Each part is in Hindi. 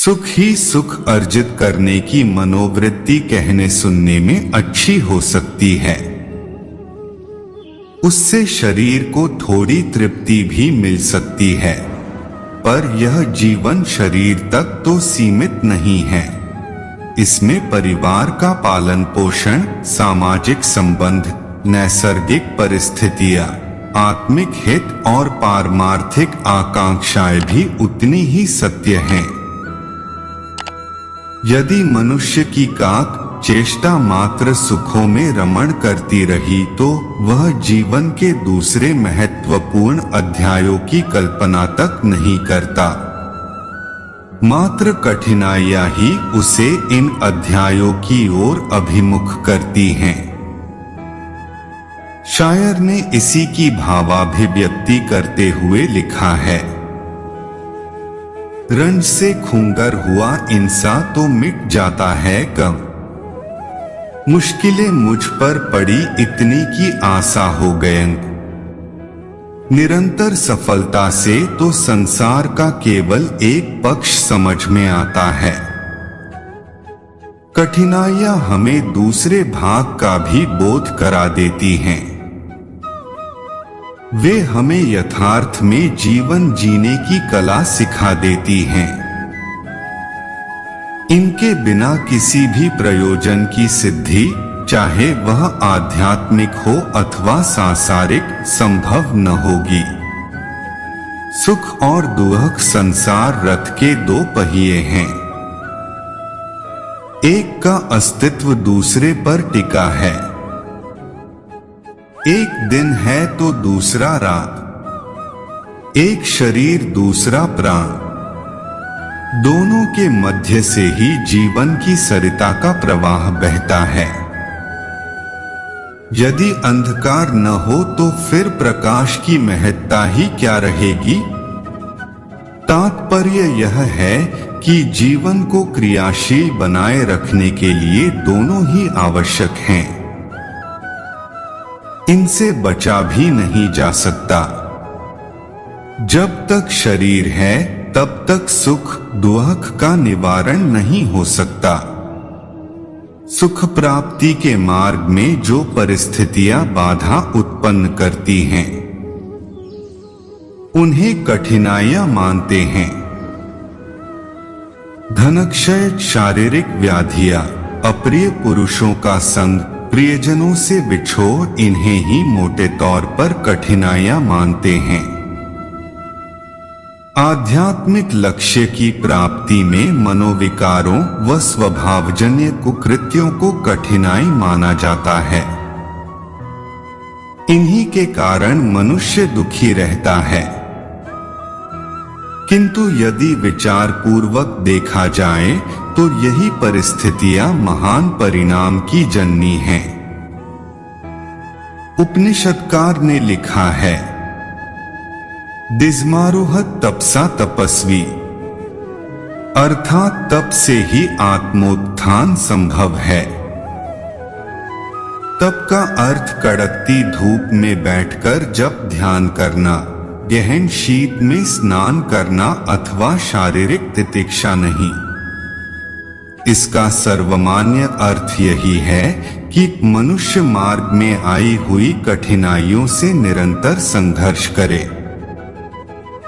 सुख ही सुख अर्जित करने की मनोवृत्ति कहने सुनने में अच्छी हो सकती है। उससे शरीर को थोड़ी तृप्ति भी मिल सकती है, पर यह जीवन शरीर तक तो सीमित नहीं है। इसमें परिवार का पालन पोषण, सामाजिक संबंध, नैसर्गिक परिस्थितियां, आत्मिक हित और पारमार्थिक आकांक्षाएं भी उतनी ही सत्य हैं। यदि मनुष्य की काक चेष्टा मात्र सुखों में रमण करती रही तो वह जीवन के दूसरे महत्वपूर्ण अध्यायों की कल्पना तक नहीं करता। मात्र कठिनाइयां ही उसे इन अध्यायों की ओर अभिमुख करती हैं। शायर ने इसी की भावाभिव्यक्ति करते हुए लिखा है, रंज से खूंगर हुआ इंसान तो मिट जाता है गम, मुश्किलें मुझ पर पड़ी इतनी की आशा हो गयन। निरंतर सफलता से तो संसार का केवल एक पक्ष समझ में आता है। कठिनाइयां हमें दूसरे भाग का भी बोध करा देती हैं। वे हमें यथार्थ में जीवन जीने की कला सिखा देती हैं। इनके बिना किसी भी प्रयोजन की सिद्धि, चाहे वह आध्यात्मिक हो अथवा सांसारिक, संभव न होगी। सुख और दुख संसार रथ के दो पहिए हैं। एक का अस्तित्व दूसरे पर टिका है। एक दिन है तो दूसरा रात, एक शरीर दूसरा प्राण। दोनों के मध्य से ही जीवन की सरिता का प्रवाह बहता है। यदि अंधकार न हो तो फिर प्रकाश की महत्ता ही क्या रहेगी। तात्पर्य यह है कि जीवन को क्रियाशील बनाए रखने के लिए दोनों ही आवश्यक हैं। इनसे बचा भी नहीं जा सकता। जब तक शरीर है तब तक सुख दुख का निवारण नहीं हो सकता। सुख प्राप्ति के मार्ग में जो परिस्थितियां बाधा उत्पन्न करती हैं, उन्हें कठिनाइयां मानते हैं। धनक्षय, शारीरिक व्याधियां, अप्रिय पुरुषों का संग, प्रियजनों से बिछोह, इन्हें ही मोटे तौर पर कठिनाइयां मानते हैं। आध्यात्मिक लक्ष्य की प्राप्ति में मनोविकारों व स्वभावजन्य कुकृत्यों को कठिनाई माना जाता है। इन्हीं के कारण मनुष्य दुखी रहता है। किंतु यदि विचार पूर्वक देखा जाए तो यही परिस्थितियां महान परिणाम की जननी हैं। उपनिषदकार ने लिखा है, दिजमारोह तपसा तपस्वी, अर्थात तप से ही आत्मोत्थान संभव है। तप का अर्थ कड़कती धूप में बैठकर जप ध्यान करना, गहन शीत में स्नान करना अथवा शारीरिक तितिक्षा नहीं। इसका सर्वमान्य अर्थ यही है कि मनुष्य मार्ग में आई हुई कठिनाइयों से निरंतर संघर्ष करे,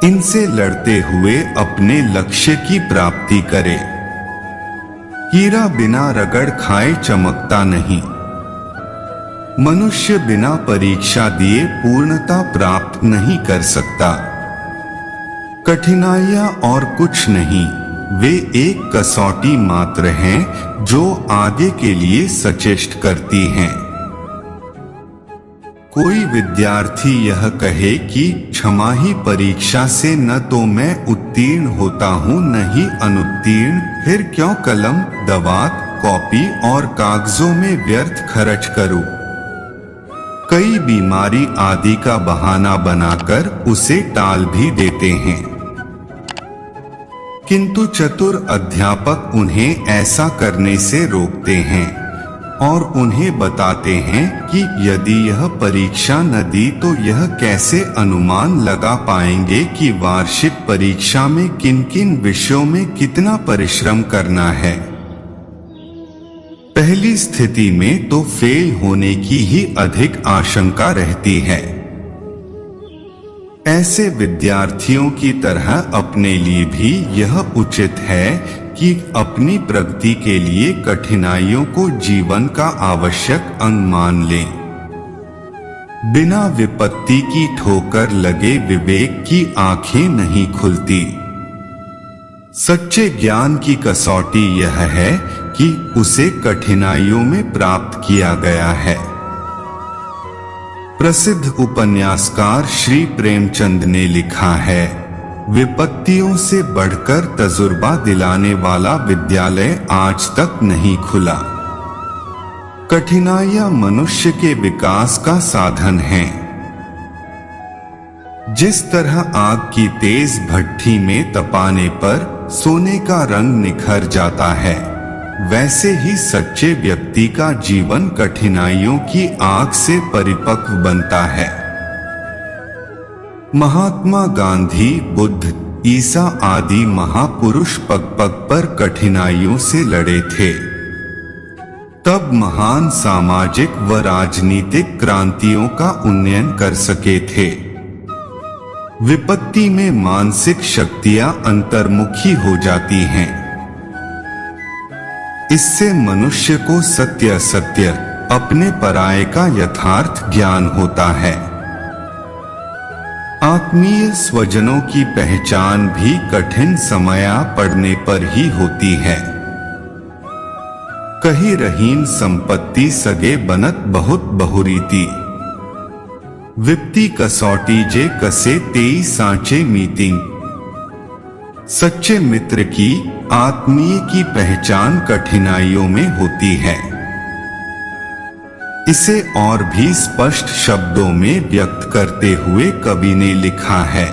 इनसे लड़ते हुए अपने लक्ष्य की प्राप्ति करे। हीरा बिना रगड़ खाए चमकता नहीं। मनुष्य बिना परीक्षा दिए पूर्णता प्राप्त नहीं कर सकता। कठिनाइयां और कुछ नहीं, वे एक कसौटी मात्र हैं जो आगे के लिए सचेष्ट करती हैं। कोई विद्यार्थी यह कहे कि क्षमा ही परीक्षा से न तो मैं उत्तीर्ण होता हूं न ही अनुत्तीर्ण, फिर क्यों कलम, दवात, कॉपी और कागजों में व्यर्थ खर्च करूं। कई बीमारी आदि का बहाना बनाकर उसे टाल भी देते हैं, किंतु चतुर अध्यापक उन्हें ऐसा करने से रोकते हैं। और उन्हें बताते हैं कि यदि यह परीक्षा न दी तो यह कैसे अनुमान लगा पाएंगे कि वार्षिक परीक्षा में किन किन विषयों में कितना परिश्रम करना है। पहली स्थिति में तो फेल होने की ही अधिक आशंका रहती है। ऐसे विद्यार्थियों की तरह अपने लिए भी यह उचित है कि अपनी प्रगति के लिए कठिनाइयों को जीवन का आवश्यक अंग मान लें। बिना विपत्ति की ठोकर लगे विवेक की आंखें नहीं खुलती। सच्चे ज्ञान की कसौटी यह है कि उसे कठिनाइयों में प्राप्त किया गया है। प्रसिद्ध उपन्यासकार श्री प्रेमचंद ने लिखा है, विपत्तियों से बढ़कर तजुर्बा दिलाने वाला विद्यालय आज तक नहीं खुला। कठिनाइयां मनुष्य के विकास का साधन हैं। जिस तरह आग की तेज भट्ठी में तपाने पर सोने का रंग निखर जाता है, वैसे ही सच्चे व्यक्ति का जीवन कठिनाइयों की आग से परिपक्व बनता है। महात्मा गांधी, बुद्ध, ईसा आदि महापुरुष पग पग पर कठिनाइयों से लड़े थे। तब महान सामाजिक व राजनीतिक क्रांतियों का उन्नयन कर सके थे। विपत्ति में मानसिक शक्तियां अंतर्मुखी हो जाती हैं। इससे मनुष्य को सत्य असत्य, अपने पराये का यथार्थ ज्ञान होता है। आत्मीय स्वजनों की पहचान भी कठिन समय पड़ने पर ही होती है। कही रहीन संपत्ति सगे बनत बहुत बहुरीति, विपत्ति कसौटी जे कसे तेई सांचे मीटिंग। सच्चे मित्र की, आत्मीय की पहचान कठिनाइयों में होती है। इसे और भी स्पष्ट शब्दों में व्यक्त करते हुए कवि ने लिखा है,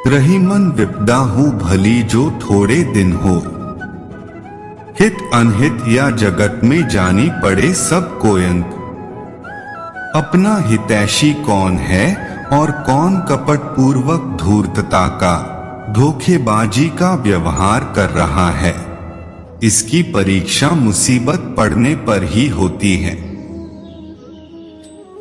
रहीमन विपदा हूँ भली जो थोड़े दिन हो, हित अनहित या जगत में जानी पड़े सब कोयंक। अपना हितैषी कौन है और कौन कपट पूर्वक धूर्तता का, धोखेबाजी का व्यवहार कर रहा है, इसकी परीक्षा मुसीबत पड़ने पर ही होती है।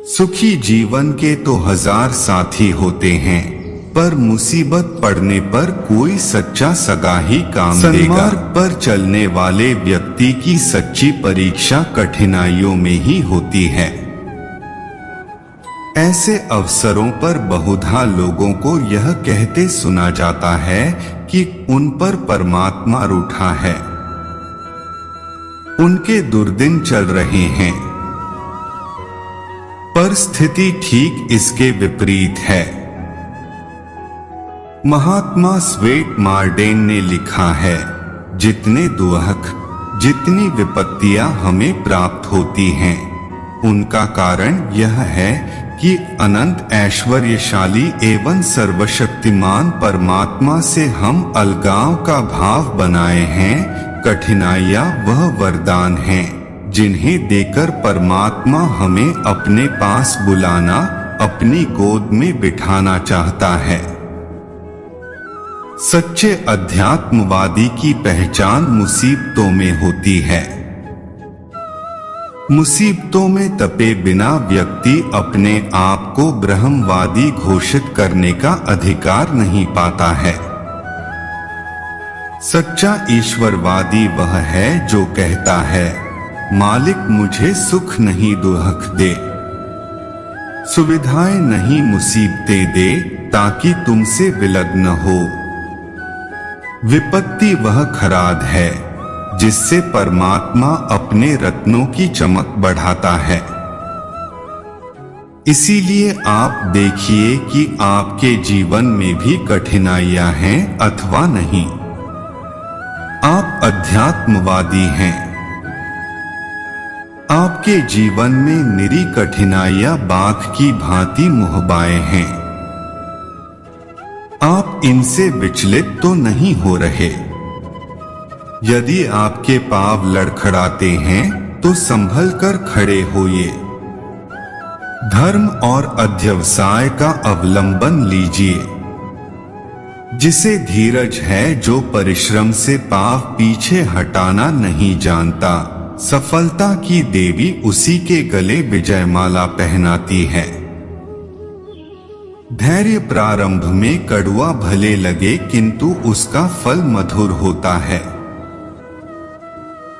सुखी जीवन के तो हजार साथी होते हैं, पर मुसीबत पड़ने पर कोई सच्चा सगा ही काम देगा। सन्मार्ग पर चलने वाले व्यक्ति की सच्ची परीक्षा कठिनाइयों में ही होती है। ऐसे अवसरों पर बहुधा लोगों को यह कहते सुना जाता है कि उन पर परमात्मा रूठा है, उनके दुर्दिन चल रहे हैं। पर स्थिति ठीक इसके विपरीत है। महात्मा स्वेट मार्डेन ने लिखा है, जितने दुख, जितनी विपत्तियां हमें प्राप्त होती हैं, उनका कारण यह है कि अनंत ऐश्वर्यशाली एवं सर्वशक्तिमान परमात्मा से हम अलगाव का भाव बनाए हैं। कठिनाइयां वह वरदान हैं जिन्हें देकर परमात्मा हमें अपने पास बुलाना, अपनी गोद में बिठाना चाहता है। सच्चे अध्यात्मवादी की पहचान मुसीबतों में होती है। मुसीबतों में तपे बिना व्यक्ति अपने आप को ब्रह्मवादी घोषित करने का अधिकार नहीं पाता है। सच्चा ईश्वरवादी वह है जो कहता है, मालिक मुझे सुख नहीं दुख दे, सुविधाएं नहीं मुसीबतें दे, ताकि तुमसे विलग न हो। विपत्ति वह खराद है जिससे परमात्मा अपने रत्नों की चमक बढ़ाता है। इसीलिए आप देखिए कि आपके जीवन में भी कठिनाइयां हैं अथवा नहीं, आप अध्यात्मवादी हैं। आपके जीवन में निरी कठिनाइयां बाघ की भांति मुहबाएं हैं। आप इनसे विचलित तो नहीं हो रहे। यदि आपके पांव लड़खड़ाते हैं तो संभल कर खड़े होइए। धर्म और अध्यवसाय का अवलंबन लीजिए। जिसे धीरज है, जो परिश्रम से पांव पीछे हटाना नहीं जानता, सफलता की देवी उसी के गले विजयमाला पहनाती है। धैर्य प्रारंभ में कड़वा भले लगे, किंतु उसका फल मधुर होता है।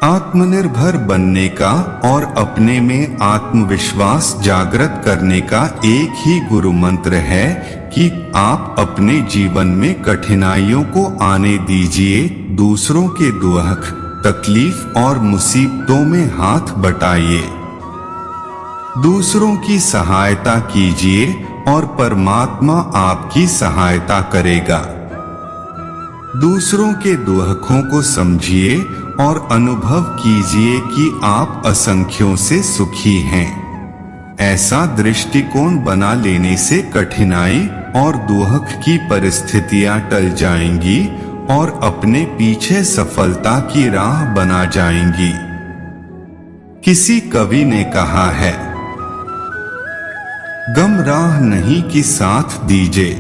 आत्मनिर्भर बनने का और अपने में आत्मविश्वास जागृत करने का एक ही गुरु मंत्र है कि आप अपने जीवन में कठिनाइयों को आने दीजिए, दूसरों के दुख, तकलीफ और मुसीबतों में हाथ बटाइए। दूसरों की सहायता कीजिए और परमात्मा आपकी सहायता करेगा। दूसरों के दुखों को समझिए और अनुभव कीजिए कि आप असंख्यों से सुखी हैं। ऐसा दृष्टिकोण बना लेने से कठिनाई और दुख की परिस्थितियां टल जाएंगी और अपने पीछे सफलता की राह बना जाएंगी। किसी कवि ने कहा है, गम राह नहीं कि साथ दीजे,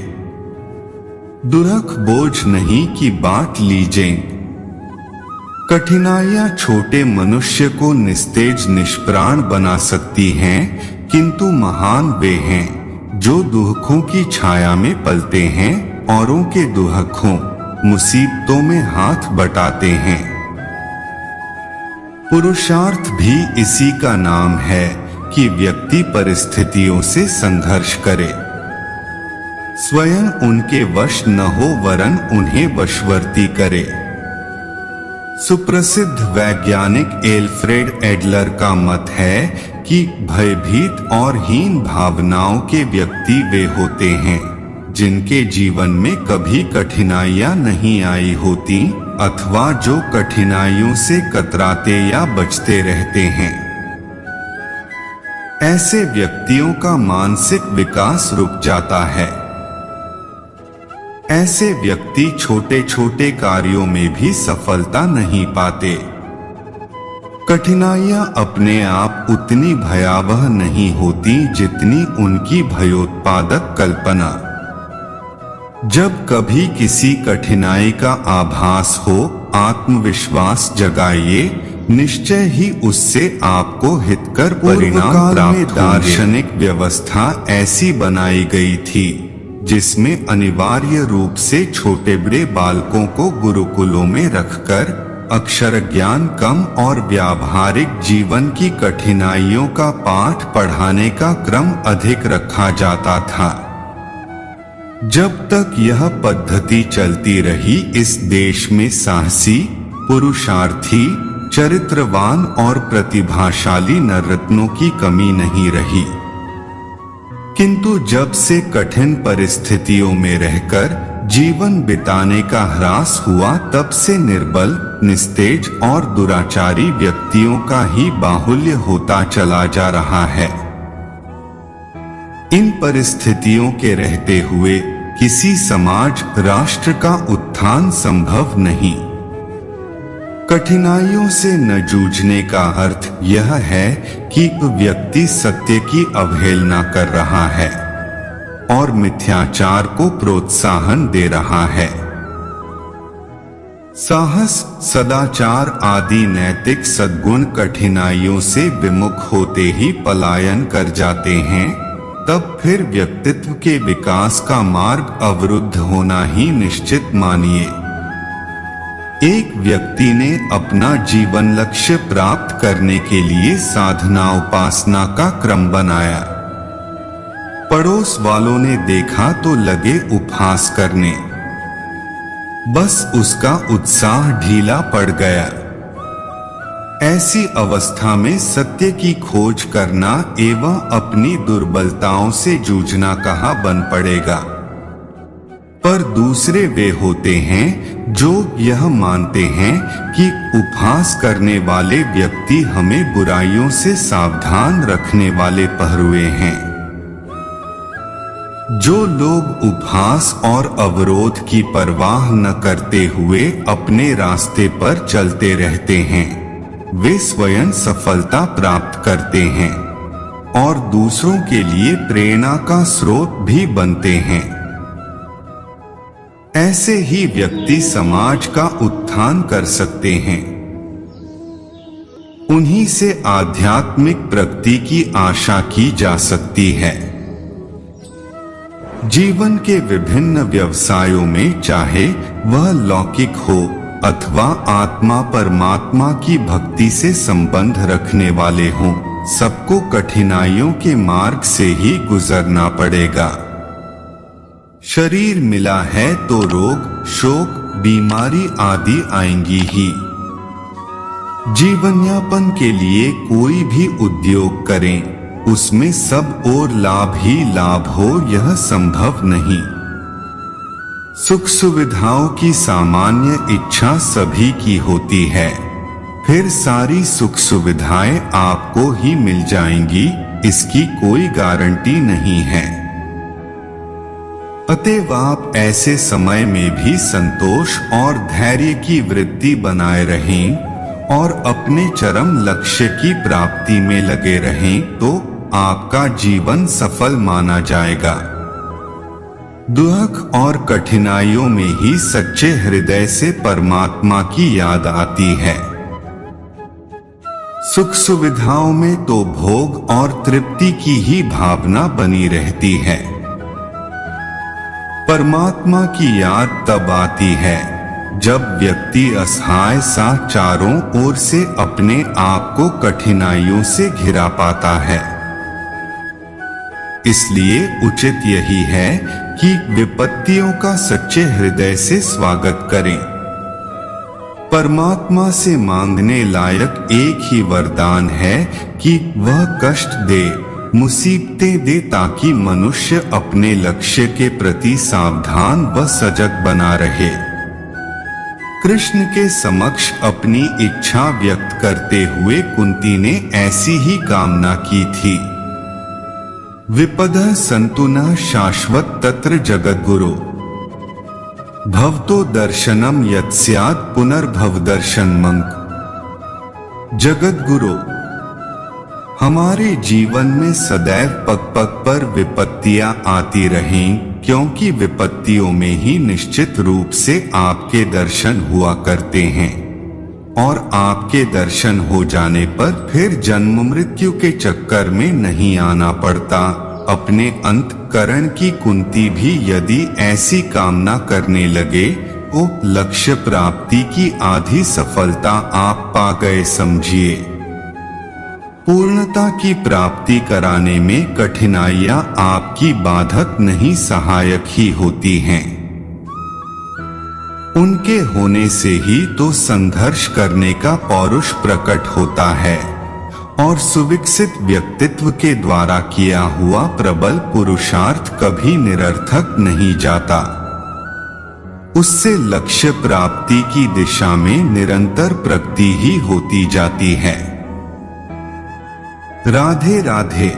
दुरख बोझ नहीं कि बांट लीजे। कठिनाइयां छोटे मनुष्य को निस्तेज निष्प्राण बना सकती हैं, किंतु महान वे हैं जो दुखों की छाया में पलते हैं, औरों के दुखों, मुसीबतों में हाथ बटाते हैं। पुरुषार्थ भी इसी का नाम है कि व्यक्ति परिस्थितियों से संघर्ष करे, स्वयं उनके वश न हो वरन उन्हें वशवर्ती करे। सुप्रसिद्ध वैज्ञानिक एल्फ्रेड एडलर का मत है कि भयभीत और हीन भावनाओं के व्यक्ति वे होते हैं जिनके जीवन में कभी कठिनाइयां नहीं आई होती अथवा जो कठिनाइयों से कतराते या बचते रहते हैं। ऐसे व्यक्तियों का मानसिक विकास रुक जाता है। ऐसे व्यक्ति छोटे छोटे कार्यों में भी सफलता नहीं पाते। कठिनाइयां अपने आप उतनी भयावह नहीं होती जितनी उनकी भयोत्पादक कल्पना। जब कभी किसी कठिनाई का आभास हो, आत्मविश्वास जगाइए, निश्चय ही उससे आपको हितकर परिणाम प्राप्त होंगे। दार्शनिक व्यवस्था ऐसी बनाई गई थी जिसमें अनिवार्य रूप से छोटे बड़े बालकों को गुरुकुलों में रखकर अक्षर ज्ञान कम और व्यावहारिक जीवन की कठिनाइयों का पाठ पढ़ाने का क्रम अधिक रखा जाता था। जब तक यह पद्धति चलती रही, इस देश में साहसी, पुरुषार्थी, चरित्रवान और प्रतिभाशाली नररत्नों की कमी नहीं रही। किंतु जब से कठिन परिस्थितियों में रहकर जीवन बिताने का ह्रास हुआ, तब से निर्बल, निस्तेज और दुराचारी व्यक्तियों का ही बाहुल्य होता चला जा रहा है। इन परिस्थितियों के रहते हुए किसी समाज, राष्ट्र का उत्थान संभव नहीं। कठिनाइयों से न जूझने का अर्थ यह है कि व्यक्ति सत्य की अवहेलना कर रहा है और मिथ्याचार को प्रोत्साहन दे रहा है। साहस, सदाचार आदि नैतिक सद्गुण कठिनाइयों से विमुख होते ही पलायन कर जाते हैं, तब फिर व्यक्तित्व के विकास का मार्ग अवरुद्ध होना ही निश्चित मानिए। एक व्यक्ति ने अपना जीवन लक्ष्य प्राप्त करने के लिए साधना उपासना का क्रम बनाया। पड़ोस वालों ने देखा तो लगे उपहास करने। बस उसका उत्साह ढीला पड़ गया। ऐसी अवस्था में सत्य की खोज करना एवं अपनी दुर्बलताओं से जूझना कहाँ बन पड़ेगा। पर दूसरे वे होते हैं जो यह मानते हैं कि उपहास करने वाले व्यक्ति हमें बुराइयों से सावधान रखने वाले पहरुए हैं। जो लोग उपहास और अवरोध की परवाह न करते हुए अपने रास्ते पर चलते रहते हैं, वे स्वयं सफलता प्राप्त करते हैं और दूसरों के लिए प्रेरणा का स्रोत भी बनते हैं। ऐसे ही व्यक्ति समाज का उत्थान कर सकते हैं। उन्हीं से आध्यात्मिक प्रगति की आशा की जा सकती है। जीवन के विभिन्न व्यवसायों में, चाहे वह लौकिक हो अथवा आत्मा परमात्मा की भक्ति से संबंध रखने वाले हों, सबको कठिनाइयों के मार्ग से ही गुजरना पड़ेगा। शरीर मिला है तो रोग, शोक, बीमारी आदि आएंगी ही। जीवन यापन के लिए कोई भी उद्योग करें, उसमें सब और लाभ ही लाभ हो, यह संभव नहीं। सुख सुविधाओं की सामान्य इच्छा सभी की होती है, फिर सारी सुख सुविधाएं आपको ही मिल जाएंगी, इसकी कोई गारंटी नहीं है। अतएव आप ऐसे समय में भी संतोष और धैर्य की वृत्ति बनाए रहें और अपने चरम लक्ष्य की प्राप्ति में लगे रहें, तो आपका जीवन सफल माना जाएगा। दुख और कठिनाइयों में ही सच्चे हृदय से परमात्मा की याद आती है। सुख सुविधाओं में तो भोग और तृप्ति की ही भावना बनी रहती है। परमात्मा की याद तब आती है जब व्यक्ति असहाय सा चारों ओर से अपने आप को कठिनाइयों से घिरा पाता है। इसलिए उचित यही है कि विपत्तियों का सच्चे हृदय से स्वागत करें। परमात्मा से मांगने लायक एक ही वरदान है कि वह कष्ट दे, मुसीबतें दे, ताकि मनुष्य अपने लक्ष्य के प्रति सावधान व सजग बना रहे। कृष्ण के समक्ष अपनी इच्छा व्यक्त करते हुए कुंती ने ऐसी ही कामना की थी। विपदः सन्तु न शाश्वत तत्र जगद्गुरो, भवतो दर्शनम यत् स्यात् पुनर्भव दर्शन मंक। जगद्गुरु, हमारे जीवन में सदैव पग पग पर विपत्तियां आती रहें, क्योंकि विपत्तियों में ही निश्चित रूप से आपके दर्शन हुआ करते हैं और आपके दर्शन हो जाने पर फिर जन्म मृत्यु के चक्कर में नहीं आना पड़ता। अपने अंतःकरण की कुंती भी यदि ऐसी कामना करने लगे तो लक्ष्य प्राप्ति की आधी सफलता आप पा गए समझिए। पूर्णता की प्राप्ति कराने में कठिनाइयां आपकी बाधक नहीं, सहायक ही होती हैं। उनके होने से ही तो संघर्ष करने का पौरुष प्रकट होता है और सुविकसित व्यक्तित्व के द्वारा किया हुआ प्रबल पुरुषार्थ कभी निरर्थक नहीं जाता। उससे लक्ष्य प्राप्ति की दिशा में निरंतर प्रगति ही होती जाती है। राधे राधे।